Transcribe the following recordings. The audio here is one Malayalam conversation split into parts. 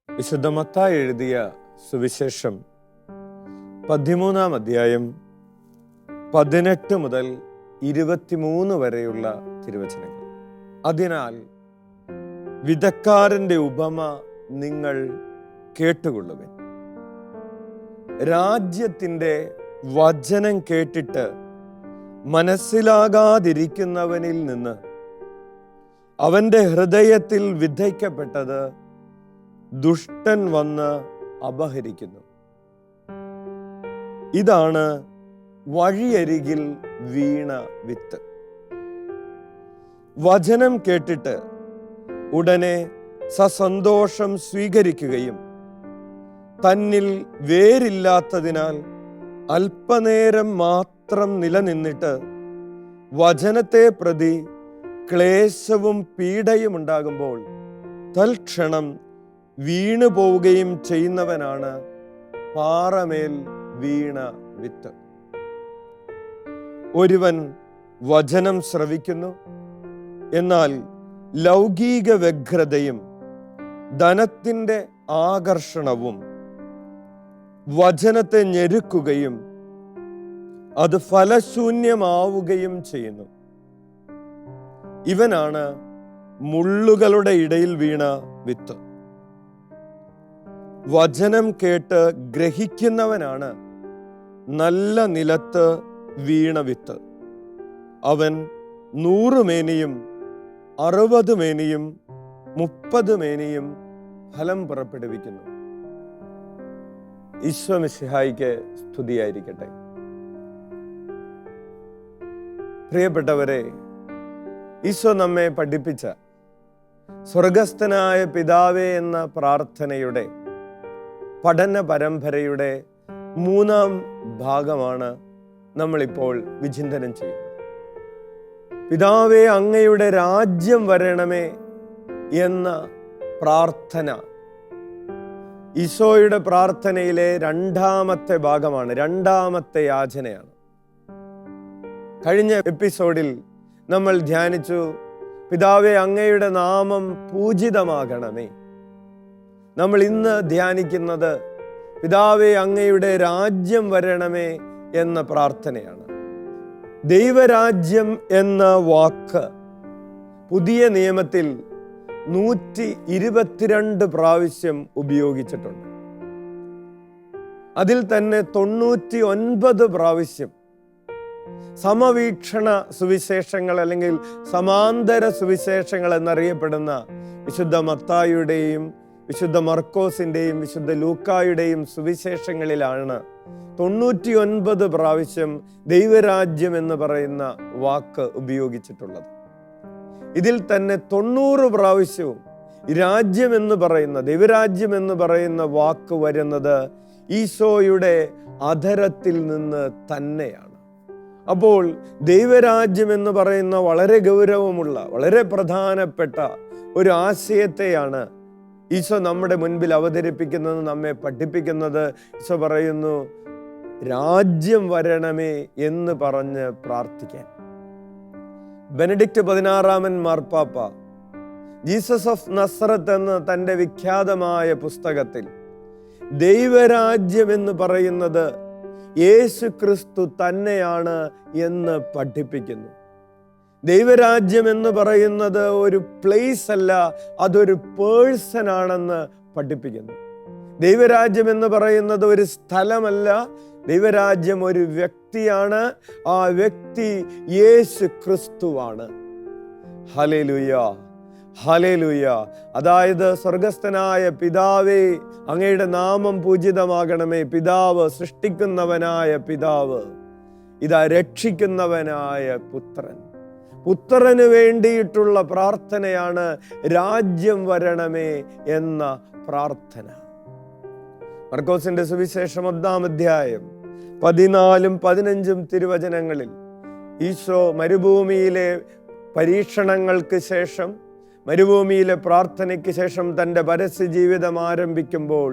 വിശുദ്ധ മത്തായി എഴുതിയ സുവിശേഷം 13-ാം അധ്യായം 18 മുതൽ 23 വരെയുള്ള തിരുവചനങ്ങൾ. അതിനാൽ വിതക്കാരന്റെ ഉപമ നിങ്ങൾ കേട്ടുകൊള്ളുവിൻ. രാജ്യത്തിൻ്റെ വചനം കേട്ടിട്ട് മനസ്സിലാകാതിരിക്കുന്നവനിൽ നിന്ന് അവൻ്റെ ഹൃദയത്തിൽ വിതയ്ക്കപ്പെട്ടത് ദുഷ്ടൻ വന്ന് അപഹരിക്കുന്നു. ഇതാണ് വഴിയരികിൽ വീണ വിത്ത്. വചനം കേട്ടിട്ട് ഉടനെ സസന്തോഷം സ്വീകരിക്കുകയും തന്നിൽ വേരില്ലാത്തതിനാൽ അല്പനേരം മാത്രം നിലനിന്നിട്ട് വചനത്തെ പ്രതി ക്ലേശവും പീഡയും ഉണ്ടാകുമ്പോൾ തൽക്ഷണം വീണു പോവുകയും ചെയ്യുന്നവനാണ് പാറമേൽ വീണ വിത്ത്. ഒരുവൻ വചനം ശ്രവിക്കുന്നു, എന്നാൽ ലൗകിക വ്യഗ്രതയും ധനത്തിൻ്റെ ആകർഷണവും വചനത്തെ ഞെരുക്കുകയും അത് ഫലശൂന്യമാവുകയും ചെയ്യുന്നു. ഇവനാണ് മുള്ളുകളുടെ ഇടയിൽ വീണ വിത്ത്. വചനം കേട്ട് ഗ്രഹിക്കുന്നവനാണ് നല്ല നിലത്ത് വീണ വിത്ത്. അവൻ 100 മേനിയും 60 മേനിയും 30 മേനിയും ഫലം പുറപ്പെടുവിക്കുന്നു. ഈശോ മിശിഹായിക്ക് സ്തുതിയായിരിക്കട്ടെ. പ്രിയപ്പെട്ടവരെ, ഈശോ നമ്മെ പഠിപ്പിച്ച സ്വർഗസ്ഥനായ പിതാവേ എന്ന പ്രാർത്ഥനയുടെ പഠന പരമ്പരയുടെ 3-ാം ഭാഗമാണ് നമ്മളിപ്പോൾ വിചിന്തനം ചെയ്യുന്നത്. പിതാവേ, അങ്ങയുടെ രാജ്യം വരണമേ എന്ന പ്രാർത്ഥന ഈശോയുടെ പ്രാർത്ഥനയിലെ 2-ാമത്തെ ഭാഗമാണ്, 2-ാമത്തെ യാചനയാണ്. കഴിഞ്ഞ എപ്പിസോഡിൽ നമ്മൾ ധ്യാനിച്ചു, പിതാവേ അങ്ങയുടെ നാമം പൂജിതമാകണമേ. നമ്മൾ ഇന്ന് ധ്യാനിക്കുന്നത് പിതാവേ അങ്ങയുടെ രാജ്യം വരണമേ എന്ന പ്രാർത്ഥനയാണ്. ദൈവരാജ്യം എന്ന വാക്ക് പുതിയ നിയമത്തിൽ 122 പ്രാവശ്യം ഉപയോഗിച്ചിട്ടുണ്ട്. അതിൽ തന്നെ 99 പ്രാവശ്യം സമവീക്ഷണ സുവിശേഷങ്ങൾ അല്ലെങ്കിൽ സമാന്തര സുവിശേഷങ്ങൾ എന്നറിയപ്പെടുന്ന വിശുദ്ധ മത്തായിയുടെയും വിശുദ്ധ മർക്കോസിൻ്റെയും വിശുദ്ധ ലൂക്കായുടെയും സുവിശേഷങ്ങളിലാണ് 99 പ്രാവശ്യം ദൈവരാജ്യം എന്ന് പറയുന്ന വാക്ക് ഉപയോഗിച്ചിട്ടുള്ളത്. ഇതിൽ തന്നെ 90 പ്രാവശ്യവും രാജ്യം എന്ന് പറയുന്ന, ദൈവരാജ്യം എന്ന് പറയുന്ന വാക്ക് വരുന്നത് ഈശോയുടെ അധരത്തിൽ നിന്ന് തന്നെയാണ്. അപ്പോൾ ദൈവരാജ്യം എന്ന് പറയുന്ന വളരെ ഗൗരവമുള്ള, വളരെ പ്രധാനപ്പെട്ട ഒരു ആശയത്തെയാണ് ഈശോ നമ്മുടെ മുൻപിൽ അവതരിപ്പിക്കുന്നത്, നമ്മെ പഠിപ്പിക്കുന്നത്. ഈശോ പറയുന്നു, രാജ്യം വരണമേ എന്ന് പറഞ്ഞ് പ്രാർത്ഥിക്കാൻ. ബെനഡിക്റ്റ് 16-ാമൻ മാർപ്പാപ്പ ജീസസ് ഓഫ് നസറത്ത് എന്ന തൻ്റെ വിഖ്യാതമായ പുസ്തകത്തിൽ ദൈവരാജ്യം എന്ന് പറയുന്നത് യേശു ക്രിസ്തു തന്നെയാണ് എന്ന് പഠിപ്പിക്കുന്നു. ദൈവരാജ്യം എന്ന് പറയുന്നത് ഒരു പ്ലേസ് അല്ല, അതൊരു പേഴ്സൺ ആണെന്ന് പഠിപ്പിക്കുന്നു. ദൈവരാജ്യം എന്ന് പറയുന്നത് ഒരു സ്ഥലമല്ല, ദൈവരാജ്യം ഒരു വ്യക്തിയാണ്. ആ വ്യക്തി യേശു ക്രിസ്തുവാണ്. ഹല്ലേലൂയ. ഹല്ലേലൂയ. അതായത് സ്വർഗസ്ഥനായ പിതാവേ, അങ്ങയുടെ നാമം പൂജിതമാകണമേ. പിതാവ്, സൃഷ്ടിക്കുന്നവനായ പിതാവ്, ഇതാ രക്ഷിക്കുന്നവനായ പുത്രൻ. പുത്രന് വേണ്ടിയിട്ടുള്ള പ്രാർത്ഥനയാണ് രാജ്യം വരണമേ എന്ന പ്രാർത്ഥന. മർക്കോസിന്റെ സുവിശേഷം 1-ാം അധ്യായം 14-15 തിരുവചനങ്ങളിൽ ഈശോ മരുഭൂമിയിലെ പരീക്ഷണങ്ങൾക്ക് ശേഷം, മരുഭൂമിയിലെ പ്രാർത്ഥനയ്ക്ക് ശേഷം തൻ്റെ പരസ്യ ജീവിതം ആരംഭിക്കുമ്പോൾ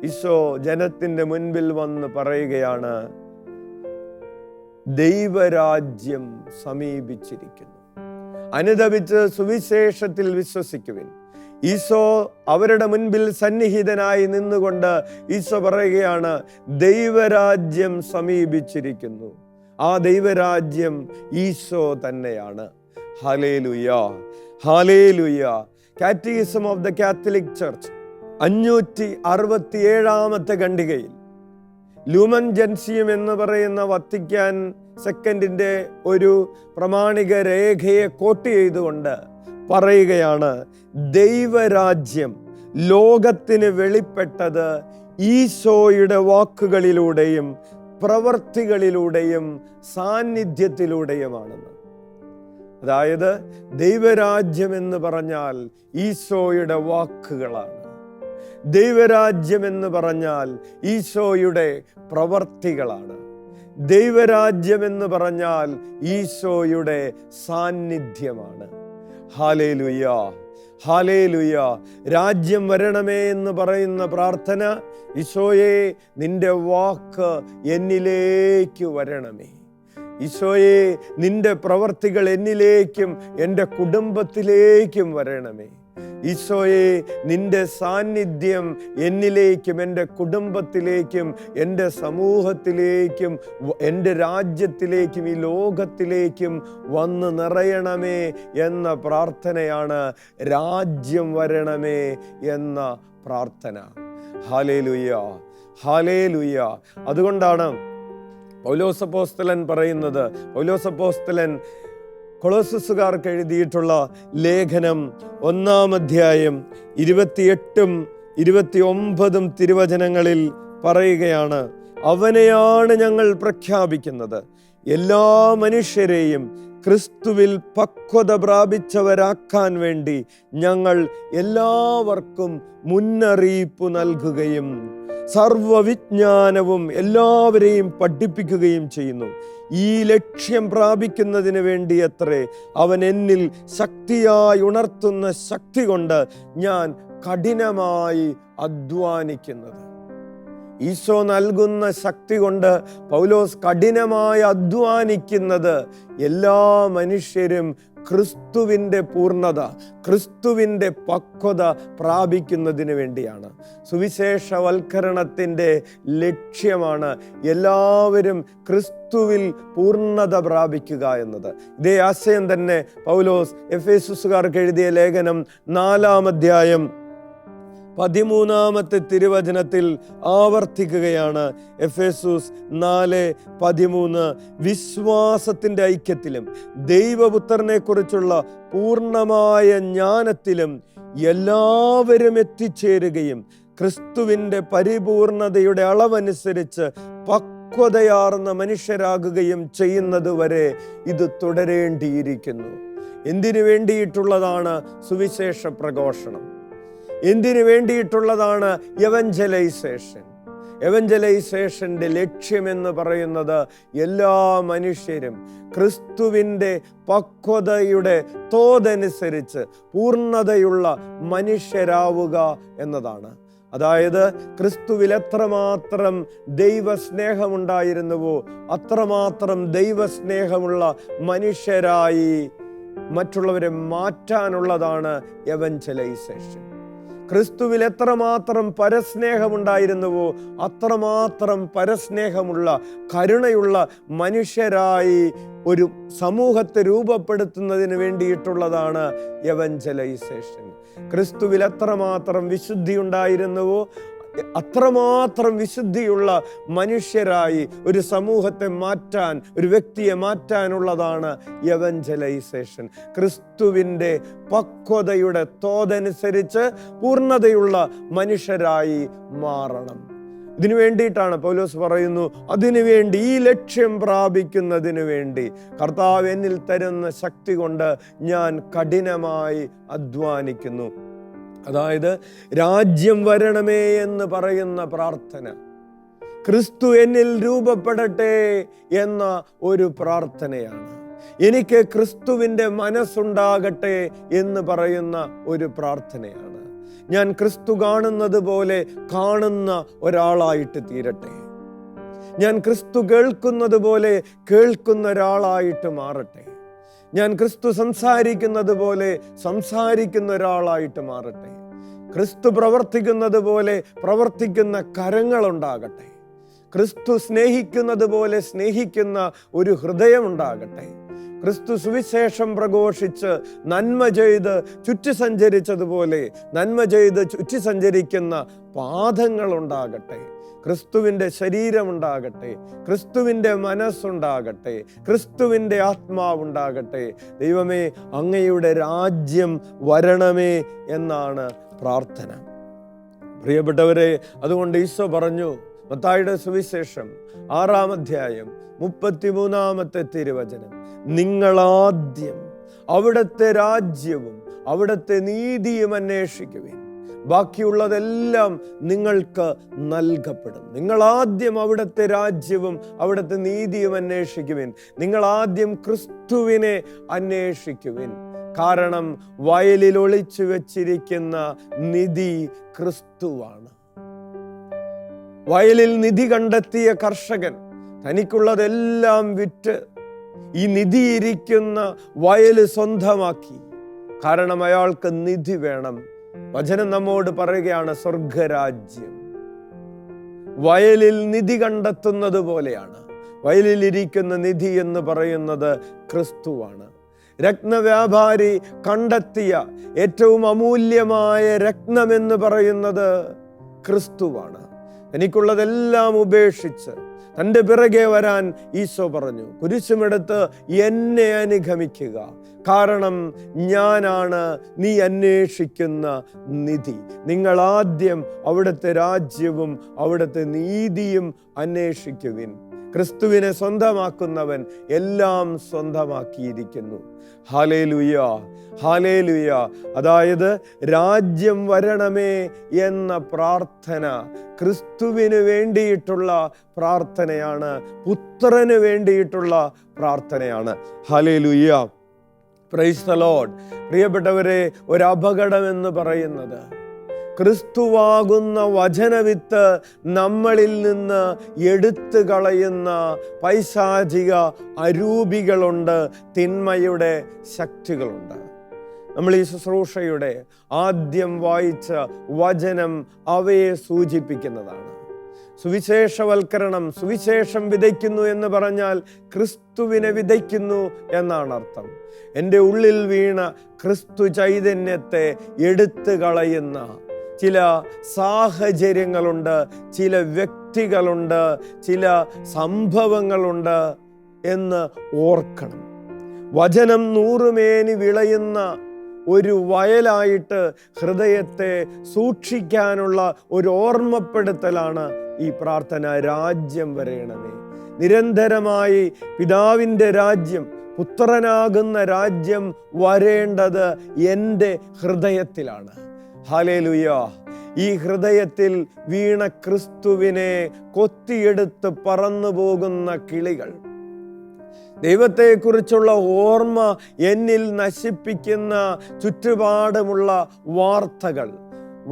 ഈശോ ജനത്തിൻ്റെ മുൻപിൽ വന്ന് പറയുകയാണ്, ദൈവരാജ്യം സമീപിച്ചിരിക്കുന്നു, അനുദപിച്ച് സുവിശേഷത്തിൽ വിശ്വസിക്കുവിൻ. ഈശോ അവരുടെ മുൻപിൽ സന്നിഹിതനായി നിന്നുകൊണ്ട് ഈശോ പറയുകയാണ്, ദൈവരാജ്യം സമീപിച്ചിരിക്കുന്നു. ആ ദൈവരാജ്യം ഈശോ തന്നെയാണ്. Hallelujah, hallelujah. Catechism of the catholic church 567-ാമത്തെ ഖണ്ഡികയിൽ ലൂമൻ ജെൻസിയം എന്ന് പറയുന്ന വത്തിക്കാൻ സെക്കൻഡിന്റെ ഒരു പ്രമാണിക രേഖയെ കോട്ട് ചെയ്തുകൊണ്ട് പറയുകയാണ്, ദൈവരാജ്യം ലോകത്തിന് വെളിപ്പെട്ടത് ഈശോയുടെ വാക്കുകളിലൂടെയും പ്രവർത്തികളിലൂടെയും സാന്നിധ്യത്തിലൂടെയുമാണെന്ന്. അതായത് ദൈവരാജ്യം എന്ന് പറഞ്ഞാൽ ഈശോയുടെ വാക്കുകളാണ്. ദൈവരാജ്യം എന്ന് പറഞ്ഞാൽ ഈശോയുടെ പ്രവർത്തികളാണ്. ദൈവരാജ്യം എന്ന് പറഞ്ഞാൽ ഈശോയുടെ സാന്നിധ്യമാണ്. Hallelujah, hallelujah. രാജ്യം വരണമേ എന്ന് പറയുന്ന പ്രാർത്ഥന, ഈശോയെ നിന്റെ വാക്ക് എന്നിലേക്ക് വരണമേ. ഈശോയെ നിന്റെ പ്രവർത്തികൾ എന്നിലേക്കും എൻ്റെ കുടുംബത്തിലേക്കും വരണമേ. ഈശോയെ നിന്റെ സാന്നിധ്യം എന്നിലേക്കും എൻ്റെ കുടുംബത്തിലേക്കും എൻ്റെ സമൂഹത്തിലേക്കും എൻ്റെ രാജ്യത്തിലേക്കും ഈ ലോകത്തിലേക്കും വന്ന് നിറയണമേ എന്ന പ്രാർത്ഥനയാണ് രാജ്യം വരണമേ എന്ന പ്രാർത്ഥന. Hallelujah, hallelujah. അതുകൊണ്ടാണ് പൗലോസ് അപ്പോസ്തലൻ പറയുന്നത്, പൗലോസ് അപ്പോസ്തലൻ കൊളോസ്സുകാർക്ക് എഴുതിയിട്ടുള്ള ലേഖനം 1-ാം അധ്യായം 28-29 തിരുവചനങ്ങളിൽ പറയുകയാണ്, അവനെയാണ് ഞങ്ങൾ പ്രഖ്യാപിക്കുന്നത്, എല്ലാ മനുഷ്യരെയും ക്രിസ്തുവിൽ പക്വത പ്രാപിച്ചവരാക്കാൻ വേണ്ടി ഞങ്ങൾ എല്ലാവർക്കും മുന്നറിയിപ്പ് നൽകുകയും സർവവിജ്ഞാനവും എല്ലാവരെയും പഠിപ്പിക്കുകയും ചെയ്യുന്നു. ഈ ലക്ഷ്യം പ്രാപിക്കുന്നതിന് വേണ്ടിയത്രേ അവൻ എന്നിൽ ശക്തിയായി ഉണർത്തുന്ന ശക്തി കൊണ്ട് ഞാൻ കഠിനമായി അധ്വാനിക്കുന്നത്. ഈശോ നൽകുന്ന ശക്തി കൊണ്ട് പൗലോസ് കഠിനമായി അധ്വാനിക്കുന്നത് എല്ലാ മനുഷ്യരും ക്രിസ്തുവിൻ്റെ പൂർണ്ണത, ക്രിസ്തുവിൻ്റെ പക്വത പ്രാപിക്കുന്നതിന് വേണ്ടിയാണ്. സുവിശേഷവൽക്കരണത്തിൻ്റെ ലക്ഷ്യമാണ് എല്ലാവരും ക്രിസ്തുവിൽ പൂർണ്ണത പ്രാപിക്കുക എന്നത്. ഇതേ ആശയം തന്നെ പൗലോസ് എഫേസുസുകാർക്ക് എഴുതിയ ലേഖനം 4-ാം അധ്യായം 13-ാമത്തെ തിരുവചനത്തിൽ ആവർത്തിക്കുകയാണ്. എഫേസൂസ് 4:13 വിശ്വാസത്തിൻ്റെ ഐക്യത്തിലും ദൈവപുത്രനെ കുറിച്ചുള്ള പൂർണ്ണമായ ജ്ഞാനത്തിലും എല്ലാവരും എത്തിച്ചേരുകയും ക്രിസ്തുവിൻ്റെ പരിപൂർണതയുടെ അളവനുസരിച്ച് പക്വതയാർന്ന മനുഷ്യരാകുകയും ചെയ്യുന്നതുവരെ ഇത് തുടരേണ്ടിയിരിക്കുന്നു. എന്തിനു വേണ്ടിയിട്ടുള്ളതാണ് സുവിശേഷ പ്രഘോഷണം? എന്തിനു വേണ്ടിയിട്ടുള്ളതാണ് എവഞ്ചലൈസേഷൻ? എവഞ്ചലൈസേഷൻ്റെ ലക്ഷ്യമെന്ന് പറയുന്നത് എല്ലാ മനുഷ്യരും ക്രിസ്തുവിൻ്റെ പക്വതയുടെ തോതനുസരിച്ച് പൂർണ്ണതയുള്ള മനുഷ്യരാവുക എന്നതാണ്. അതായത് ക്രിസ്തുവിൽ എത്രമാത്രം ദൈവസ്നേഹമുണ്ടായിരുന്നുവോ അത്രമാത്രം ദൈവസ്നേഹമുള്ള മനുഷ്യരായി മറ്റുള്ളവരെ മാറ്റാനുള്ളതാണ് എവഞ്ചലൈസേഷൻ. ക്രിസ്തുവിൽ എത്രമാത്രം പരസ്നേഹമുണ്ടായിരുന്നുവോ അത്രമാത്രം പരസ്നേഹമുള്ള കരുണയുള്ള മനുഷ്യരായി ഒരു സമൂഹത്തെ രൂപപ്പെടുത്തുന്നതിന് വേണ്ടിയിട്ടുള്ളതാണ് എവഞ്ചലൈസേഷൻ. ക്രിസ്തുവിൽ എത്രമാത്രം വിശുദ്ധി ഉണ്ടായിരുന്നുവോ അത്രമാത്രം വിശുദ്ധിയുള്ള മനുഷ്യരായി ഒരു സമൂഹത്തെ മാറ്റാൻ, ഒരു വ്യക്തിയെ മാറ്റാനുള്ളതാണ് എവഞ്ചലൈസേഷൻ. ക്രിസ്തുവിൻ്റെ പക്വതയുടെ തോതനുസരിച്ച് പൂർണ്ണതയുള്ള മനുഷ്യരായി മാറണം. ഇതിനു വേണ്ടിയിട്ടാണ് പൗലോസ് പറയുന്നു, അതിനുവേണ്ടി, ഈ ലക്ഷ്യം പ്രാപിക്കുന്നതിനു വേണ്ടി കർത്താവ് എന്നിൽ തരുന്ന ശക്തി കൊണ്ട് ഞാൻ കഠിനമായി അധ്വാനിക്കുന്നു. അതായത് രാജ്യം വരണമേ എന്ന് പറയുന്ന പ്രാർത്ഥന, ക്രിസ്തു എന്നിൽ രൂപപ്പെടട്ടെ എന്ന ഒരു പ്രാർത്ഥനയാണ്. എനിക്ക് ക്രിസ്തുവിൻ്റെ മനസ്സുണ്ടാകട്ടെ എന്ന് പറയുന്ന ഒരു പ്രാർത്ഥനയാണ്. ഞാൻ ക്രിസ്തു കാണുന്നത് പോലെ കാണുന്ന ഒരാളായിട്ട് തീരട്ടെ. ഞാൻ ക്രിസ്തു കേൾക്കുന്നത് പോലെ കേൾക്കുന്ന ഒരാളായിട്ട് മാറട്ടെ. ഞാൻ ക്രിസ്തു സംസാരിക്കുന്നത് പോലെ സംസാരിക്കുന്ന ഒരാളായിട്ട് മാറട്ടെ. ക്രിസ്തു പ്രവർത്തിക്കുന്നത് പോലെ പ്രവർത്തിക്കുന്ന കരങ്ങളുണ്ടാകട്ടെ. ക്രിസ്തു സ്നേഹിക്കുന്നത് പോലെ സ്നേഹിക്കുന്ന ഒരു ഹൃദയമുണ്ടാകട്ടെ. ക്രിസ്തു സുവിശേഷം പ്രഘോഷിച്ച് നന്മ ചെയ്ത് ചുറ്റി സഞ്ചരിച്ചതുപോലെ നന്മ ചെയ്ത് ചുറ്റി സഞ്ചരിക്കുന്ന പാദങ്ങളുണ്ടാകട്ടെ. ക്രിസ്തുവിൻ്റെ ശരീരമുണ്ടാകട്ടെ, ക്രിസ്തുവിൻ്റെ മനസ്സുണ്ടാകട്ടെ, ക്രിസ്തുവിൻ്റെ ആത്മാവുണ്ടാകട്ടെ. ദൈവമേ, അങ്ങയുടെ രാജ്യം വരണമേ എന്നാണ് പ്രാർത്ഥന. പ്രിയപ്പെട്ടവരെ, അതുകൊണ്ട് ഈശോ പറഞ്ഞു, മത്തായിയുടെ സുവിശേഷം 6-ാം അധ്യായം 33-ാമത്തെ തിരുവചനം, നിങ്ങളാദ്യം അവിടുത്തെ രാജ്യവും അവിടുത്തെ നീതിയും അന്വേഷിക്കുവിൻ, ബാക്കിയുള്ളതെല്ലാം നിങ്ങൾക്ക് നൽകപ്പെടും. നിങ്ങളാദ്യം അവിടുത്തെ രാജ്യവും അവിടുത്തെ നീതിയും അന്വേഷിക്കുവിൻ. നിങ്ങളാദ്യം ക്രിസ്തുവിനെ അന്വേഷിക്കുവിൻ. കാരണം വയലിൽ ഒളിച്ചു വെച്ചിരിക്കുന്ന നിധി ക്രിസ്തുവാണ്. വയലിൽ നിധി കണ്ടെത്തിയ കർഷകൻ തനിക്കുള്ളതെല്ലാം വിറ്റ് ഈ നിധിയിരിക്കുന്ന വയല് സ്വന്തമാക്കി. കാരണം അയാൾക്ക് നിധി വേണം. വചനം നമ്മോട് പറയുകയാണ്, സ്വർഗരാജ്യം വയലിൽ നിധി കണ്ടെത്തുന്നത് പോലെയാണ്. വയലിലിരിക്കുന്ന നിധി എന്ന് പറയുന്നത് ക്രിസ്തുവാണ്. രത്നവ്യാപാരി കണ്ടെത്തിയ ഏറ്റവും അമൂല്യമായ രത്നമെന്ന് പറയുന്നത് ക്രിസ്തുവാണ്. എനിക്കുള്ളതെല്ലാം ഉപേക്ഷിച്ച് തൻ്റെ പിറകെ വരാൻ ഈശോ പറഞ്ഞു, കുരിശുമെടുത്ത് എന്നെ അനുഗമിക്കുക, കാരണം ഞാനാണ് നീ അന്വേഷിക്കുന്ന നിധി. നിങ്ങളാദ്യം അവിടുത്തെ രാജ്യവും അവിടുത്തെ നീതിയും അന്വേഷിക്കുവിൻ. ക്രിസ്തുവിനെ സ്വന്തമാക്കുന്നവൻ എല്ലാം സ്വന്തമാക്കിയിരിക്കുന്നു. Hallelujah, hallelujah. അതായത് രാജ്യം വരണമേ എന്ന പ്രാർത്ഥന ക്രിസ്തുവിന് വേണ്ടിയിട്ടുള്ള പ്രാർത്ഥനയാണ്, പുത്രന് വേണ്ടിയിട്ടുള്ള പ്രാർത്ഥനയാണ്. Hallelujah, praise the Lord. പ്രിയപ്പെട്ടവരെ, ഒരു അപകടം എന്ന് പറയുന്നത് ക്രിസ്തുവാകുന്ന വചനവിത്ത് നമ്മളിൽ നിന്ന് എടുത്തു കളയുന്ന പൈശാചിക അരൂപികളുണ്ട്, തിന്മയുടെ ശക്തികളുണ്ട്. നമ്മൾ ഈ ശുശ്രൂഷയുടെ ആദ്യം വായിച്ച വചനം അവയെ സൂചിപ്പിക്കുന്നതാണ്. സുവിശേഷവൽക്കരണം, സുവിശേഷം വിതയ്ക്കുന്നു എന്ന് പറഞ്ഞാൽ ക്രിസ്തുവിനെ വിതയ്ക്കുന്നു എന്നാണ് അർത്ഥം. എൻ്റെ ഉള്ളിൽ വീണ ക്രിസ്തു ചൈതന്യത്തെ എടുത്തു കളയുന്ന ചില സാഹചര്യങ്ങളുണ്ട്, ചില വ്യക്തികളുണ്ട്, ചില സംഭവങ്ങളുണ്ട് എന്ന് ഓർക്കണം. വചനം 100 മേനി വിളയുന്ന ഒരു വയലായിട്ട് ഹൃദയത്തെ സൂക്ഷിക്കാനുള്ള ഒരു ഓർമ്മപ്പെടുത്തലാണ് ഈ പ്രാർത്ഥന. രാജ്യം വരയണമേ. നിരന്തരമായി പിതാവിൻ്റെ രാജ്യം, പുത്രനാകുന്ന രാജ്യം വരേണ്ടത് എൻ്റെ ഹൃദയത്തിലാണ്. ഹല്ലേലൂയ. ഈ ഹൃദയത്തിൽ വീണ ക്രിസ്തുവിനെ കൊത്തിയെടുത്ത് പറന്നു പോകുന്ന കിളികൾ, ദൈവത്തെക്കുറിച്ചുള്ള ഓർമ്മ എന്നിൽ നശിപ്പിക്കുന്ന ചുറ്റുപാടുമുള്ള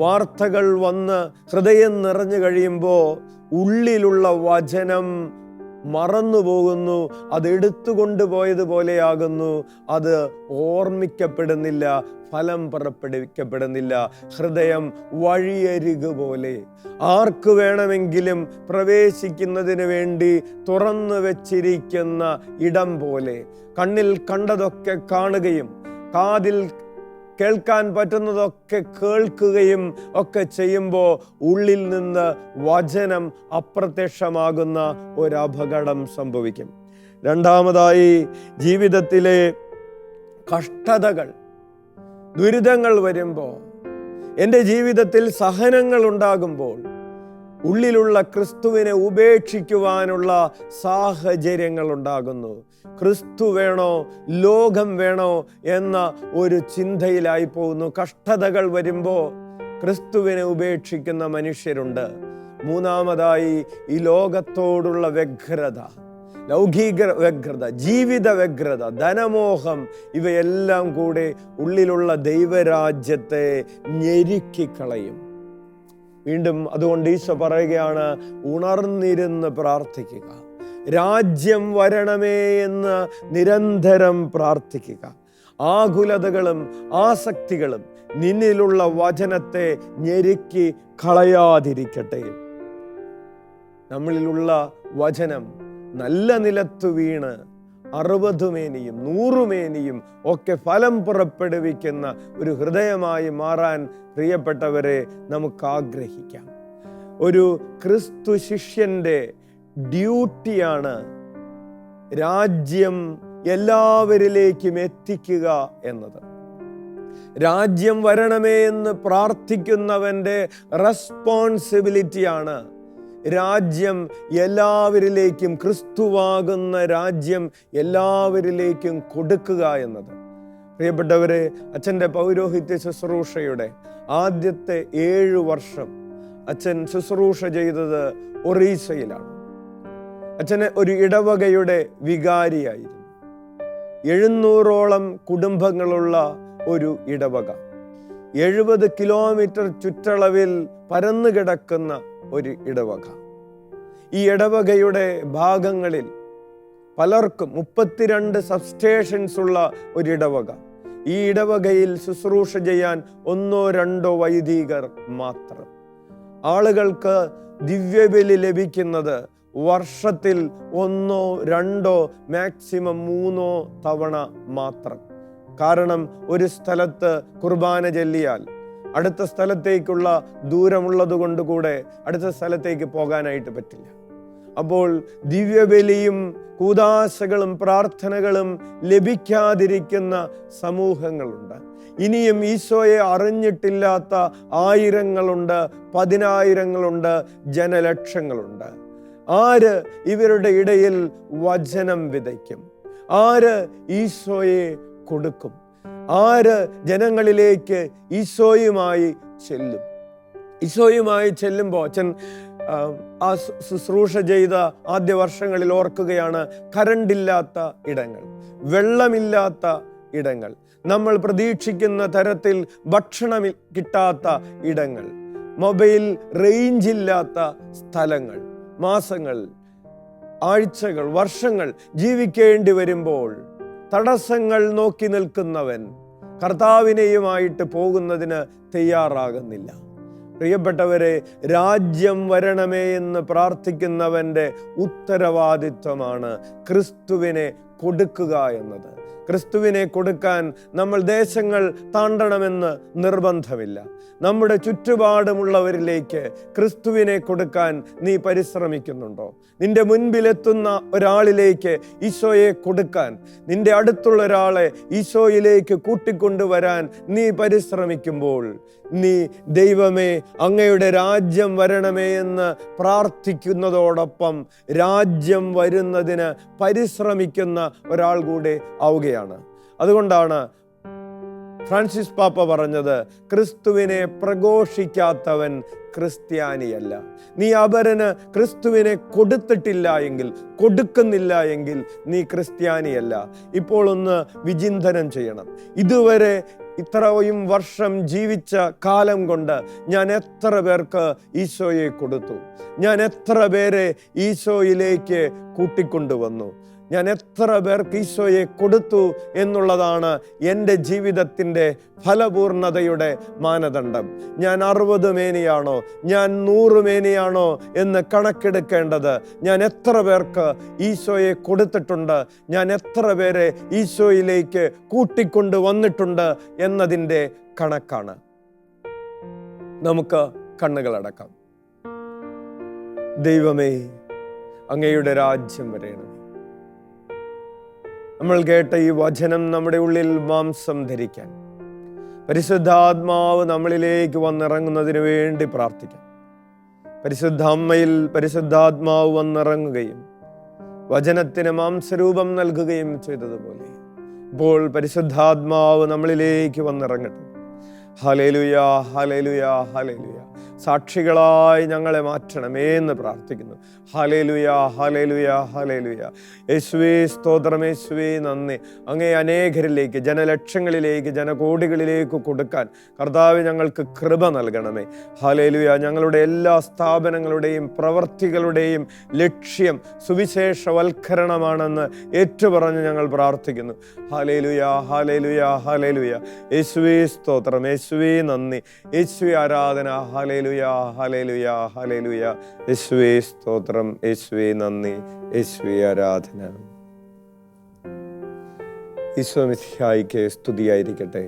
വാർത്തകൾ വന്ന് ഹൃദയം നിറഞ്ഞു കഴിയുമ്പോൾ ഉള്ളിലുള്ള വചനം മറന്നു പോകുന്നു. അത് എടുത്തുകൊണ്ടുപോയതുപോലെയാകുന്നു. അത് ഓർമ്മിക്കപ്പെടുന്നില്ല, ഫലം പുറപ്പെടുവിക്കപ്പെടുന്നില്ല. ഹൃദയം വഴിയരികു പോലെ, ആർക്ക് വേണമെങ്കിലും പ്രവേശിക്കുന്നതിന് വേണ്ടി തുറന്നു വച്ചിരിക്കുന്ന ഇടം പോലെ, കണ്ണിൽ കണ്ടതൊക്കെ കാണുകയും കാതിൽ കേൾക്കാൻ പറ്റുന്നതൊക്കെ കേൾക്കുകയും ഒക്കെ ചെയ്യുമ്പോൾ ഉള്ളിൽ നിന്ന് വചനം അപ്രത്യക്ഷമാകുന്ന ഒരു അപകടം സംഭവിക്കും. രണ്ടാമതായി, ജീവിതത്തിലെ കഷ്ടതകൾ, ദുരിതങ്ങൾ വരുമ്പോൾ, എൻ്റെ ജീവിതത്തിൽ സഹനങ്ങൾ ഉണ്ടാകുമ്പോൾ ഉള്ളിലുള്ള ക്രിസ്തുവിനെ ഉപേക്ഷിക്കുവാനുള്ള സാഹചര്യങ്ങൾ ഉണ്ടാകുന്നു. ക്രിസ്തു വേണോ ലോകം വേണോ എന്ന ഒരു ചിന്തയിലായി പോകുന്നു. കഷ്ടതകൾ വരുമ്പോൾ ക്രിസ്തുവിനെ ഉപേക്ഷിക്കുന്ന മനുഷ്യരുണ്ട്. മൂന്നാമതായി, ഈ ലോകത്തോടുള്ള വ്യഗ്രത, ലൗകിക വ്യഗ്രത, ജീവിത വ്യഗ്രത, ധനമോഹം, ഇവയെല്ലാം കൂടെ ഉള്ളിലുള്ള ദൈവരാജ്യത്തെ ഞെരുക്കിക്കളയും. വീണ്ടും അതുകൊണ്ട് ഈശോ പറയുകയാണ്, ഉണർന്നിരുന്ന് പ്രാർത്ഥിക്കുക, രാജ്യം വരണമേ എന്ന് നിരന്തരം പ്രാർത്ഥിക്കുക. ആകുലതകളും ആസക്തികളും നിന്നിലുള്ള വചനത്തെ ഞെരുക്കി കളയാതിരിക്കട്ടെ. നമ്മളിലുള്ള വചനം നല്ല നിലത്തു വീണ് 60 മേനിയും 100 മേനിയും ഒക്കെ ഫലം പുറപ്പെടുവിക്കുന്ന ഒരു ഹൃദയമായി മാറാൻ പ്രിയപ്പെട്ടവരെ നമുക്ക് ആഗ്രഹിക്കാം. ഒരു ക്രിസ്തു ശിഷ്യന്റെ ഡ്യൂട്ടിയാണ് രാജ്യം എല്ലാവരിലേക്കും എത്തിക്കുക എന്നത്. രാജ്യം വരണമേ എന്ന് പ്രാർത്ഥിക്കുന്നവന്റെ റെസ്പോൺസിബിലിറ്റിയാണ് രാജ്യം എല്ലാവരിലേക്കും, ക്രിസ്തുവാകുന്ന രാജ്യം എല്ലാവരിലേക്കും കൊടുക്കുക എന്നത്. പ്രിയപ്പെട്ടവരെ, അച്ഛൻ്റെ പൗരോഹിത്യ ശുശ്രൂഷയുടെ ആദ്യത്തെ 7 വർഷം അച്ഛൻ ശുശ്രൂഷ ചെയ്തത് ഒറീസയിലാണ്. അച്ഛന് ഒരു ഇടവകയുടെ വികാരിയായിരുന്നു. 700ഓളം കുടുംബങ്ങളുള്ള ഒരു ഇടവക, 70 കിലോമീറ്റർ ചുറ്റളവിൽ പരന്നു കിടക്കുന്ന ഒരു ഇടവക. ഈ ഇടവകയുടെ ഭാഗങ്ങളിൽ പലർക്കും 32 സബ്സ്റ്റേഷൻസ് ഉള്ള ഒരു ഇടവക. ഈ ഇടവകയിൽ ശുശ്രൂഷ ചെയ്യാൻ 1-2 വൈദികർ മാത്രം. ആളുകൾക്ക് ദിവ്യബലി ലഭിക്കുന്നത് വർഷത്തിൽ 1-2 മാക്സിമം 3 തവണ മാത്രം. കാരണം ഒരു സ്ഥലത്ത് കുർബാന ചൊല്ലിയാൽ അടുത്ത സ്ഥലത്തേക്കുള്ള ദൂരമുള്ളത് കൊണ്ട് കൂടെ അടുത്ത സ്ഥലത്തേക്ക് പോകാനായിട്ട് പറ്റില്ല. അപ്പോൾ ദിവ്യബലിയും കൂദാശകളും പ്രാർത്ഥനകളും ലഭിക്കാതിരിക്കുന്ന സമൂഹങ്ങളുണ്ട്. ഇനിയും ഈശോയെ അറിഞ്ഞിട്ടില്ലാത്ത 1000ങ്ങളുണ്ട്, 10000ങ്ങളുണ്ട്, ജനലക്ഷങ്ങളുണ്ട്. ആര് ഇവരുടെ ഇടയിൽ വചനം വിതയ്ക്കും? ആര് ഈശോയെ കൊടുക്കും? ആര് ജനങ്ങളിലേക്ക് ഈശോയുമായി ചെല്ലും? ഈശോയുമായി ചെല്ലുമ്പോൾ അച്ഛൻ ആ ശുശ്രൂഷ ചെയ്ത ആദ്യ വർഷങ്ങളിൽ ഓർക്കുകയാണ്, കറണ്ടില്ലാത്ത ഇടങ്ങൾ, വെള്ളമില്ലാത്ത ഇടങ്ങൾ, നമ്മൾ പ്രതീക്ഷിക്കുന്ന തരത്തിൽ ഭക്ഷണം കിട്ടാത്ത ഇടങ്ങൾ, മൊബൈൽ റേഞ്ച് ഇല്ലാത്ത സ്ഥലങ്ങൾ, മാസങ്ങൾ, ആഴ്ചകൾ, വർഷങ്ങൾ ജീവിക്കേണ്ടി വരുമ്പോൾ തടസ്സങ്ങൾ നോക്കി നിൽക്കുന്നവൻ കർത്താവിനെയുമായിട്ട് പോകുന്നതിന് തയ്യാറാകുന്നില്ല. പ്രിയപ്പെട്ടവരെ, രാജ്യം വരണമേ എന്ന് പ്രാർത്ഥിക്കുന്നവന്റെ ഉത്തരവാദിത്വമാണ് ക്രിസ്തുവിനെ കൊടുക്കുക എന്നത്. ക്രിസ്തുവിനെ കൊടുക്കാൻ നമ്മൾ ദേശങ്ങൾ താണ്ടണമെന്ന് നിർബന്ധമില്ല. നമ്മുടെ ചുറ്റുപാടുമുള്ളവരിലേക്ക് ക്രിസ്തുവിനെ കൊടുക്കാൻ നീ പരിശ്രമിക്കുന്നുണ്ടോ? നിന്റെ മുൻപിലെത്തുന്ന ഒരാളിലേക്ക് ഈശോയെ കൊടുക്കാൻ, നിന്റെ അടുത്തുള്ള ഒരാളെ ഈശോയിലേക്ക് കൂട്ടിക്കൊണ്ടുവരാൻ നീ പരിശ്രമിക്കുമ്പോൾ നീ ദൈവമേ അങ്ങയുടെ രാജ്യം വരണമേ എന്ന് പ്രാർത്ഥിക്കുന്നതോടൊപ്പം രാജ്യം വരുന്നതിന് പരിശ്രമിക്കുന്ന ഒരാൾ കൂടെ ആവുകയാണ്. അതുകൊണ്ടാണ് ഫ്രാൻസിസ് പാപ്പ പറഞ്ഞത്, ക്രിസ്തുവിനെ പ്രഘോഷിക്കാത്തവൻ ക്രിസ്ത്യാനിയല്ല. നീ അപരന് ക്രിസ്തുവിനെ കൊടുത്തിട്ടില്ല എങ്കിൽ, കൊടുക്കുന്നില്ല എങ്കിൽ നീ ക്രിസ്ത്യാനിയല്ല. ഇപ്പോൾ ഒന്ന് വിചിന്തനം ചെയ്യണം. ഇതുവരെ ഇത്രയും വർഷം ജീവിച്ച കാലം കൊണ്ട് ഞാൻ എത്ര പേർക്ക് ഈശോയെ കൊടുത്തു? ഞാൻ എത്ര പേരെ ഈശോയിലേക്ക് കൂട്ടിക്കൊണ്ടുവന്നു? ഞാൻ എത്ര പേർക്ക് ഈശോയെ കൊടുത്തു എന്നുള്ളതാണ് എൻ്റെ ജീവിതത്തിൻ്റെ ഫലപൂർണതയുടെ മാനദണ്ഡം. ഞാൻ 60 മേനിയാണോ, ഞാൻ 100 മേനിയാണോ എന്ന് കണക്കെടുക്കേണ്ടത് ഞാൻ എത്ര പേർക്ക് ഈശോയെ കൊടുത്തിട്ടുണ്ട്, ഞാൻ എത്ര പേരെ ഈശോയിലേക്ക് കൂട്ടിക്കൊണ്ട് വന്നിട്ടുണ്ട് എന്നതിൻ്റെ കണക്കാണ്. നമുക്ക് കണ്ണുകളടക്കാം. ദൈവമേ, അങ്ങയുടെ രാജ്യം വരേണമേ. നമ്മൾ കേട്ട ഈ വചനം നമ്മുടെ ഉള്ളിൽ മാംസം ധരിക്കാൻ പരിശുദ്ധാത്മാവ് നമ്മളിലേക്ക് വന്നിറങ്ങുന്നതിന് വേണ്ടി പ്രാർത്ഥിക്കാം. പരിശുദ്ധ അമ്മയിൽ പരിശുദ്ധാത്മാവ് വന്നിറങ്ങുകയും വചനത്തിന് മാംസരൂപം നൽകുകയും ചെയ്തതുപോലെ ഇപ്പോൾ പരിശുദ്ധാത്മാവ് നമ്മളിലേക്ക് വന്നിറങ്ങട്ടെ. Hallelujah, hallelujah, hallelujah. സാക്ഷികളായി ഞങ്ങളെ മാറ്റണമേ എന്ന് പ്രാർത്ഥിക്കുന്നു. Hallelujah, hallelujah, hallelujah. യേശുവേ സ്തോത്രം, യേശുവേ നന്ദി. അങ്ങേ അനേകരിലേക്ക്, ജനലക്ഷങ്ങളിലേക്ക്, ജനകോടികളിലേക്ക് കൊടുക്കാൻ കർത്താവേ ഞങ്ങൾക്ക് കൃപ നൽകണമേ. ഹല്ലേലൂയ. ഞങ്ങളുടെ എല്ലാ സ്ഥാപനങ്ങളുടെയും പ്രവർത്തികളുടെയും ലക്ഷ്യം സുവിശേഷവൽക്കരണമാണെന്ന് ഏറ്റുപറഞ്ഞ് ഞങ്ങൾ പ്രാർത്ഥിക്കുന്നു. Hallelujah, hallelujah, hallelujah. യേശുവേ സ്തോത്രം, യേശുവേ നന്ദി, യേശുവേ ആരാധന. Hallelujah, hallelujah, hallelujah. യേശുവേ സ്തോത്രം, യേശുവേ നന്ദി, യേശുവേ ആരാധന. ഈശോ മിശിഹായിക്ക് സ്തുതിയായിരിക്കട്ടെ.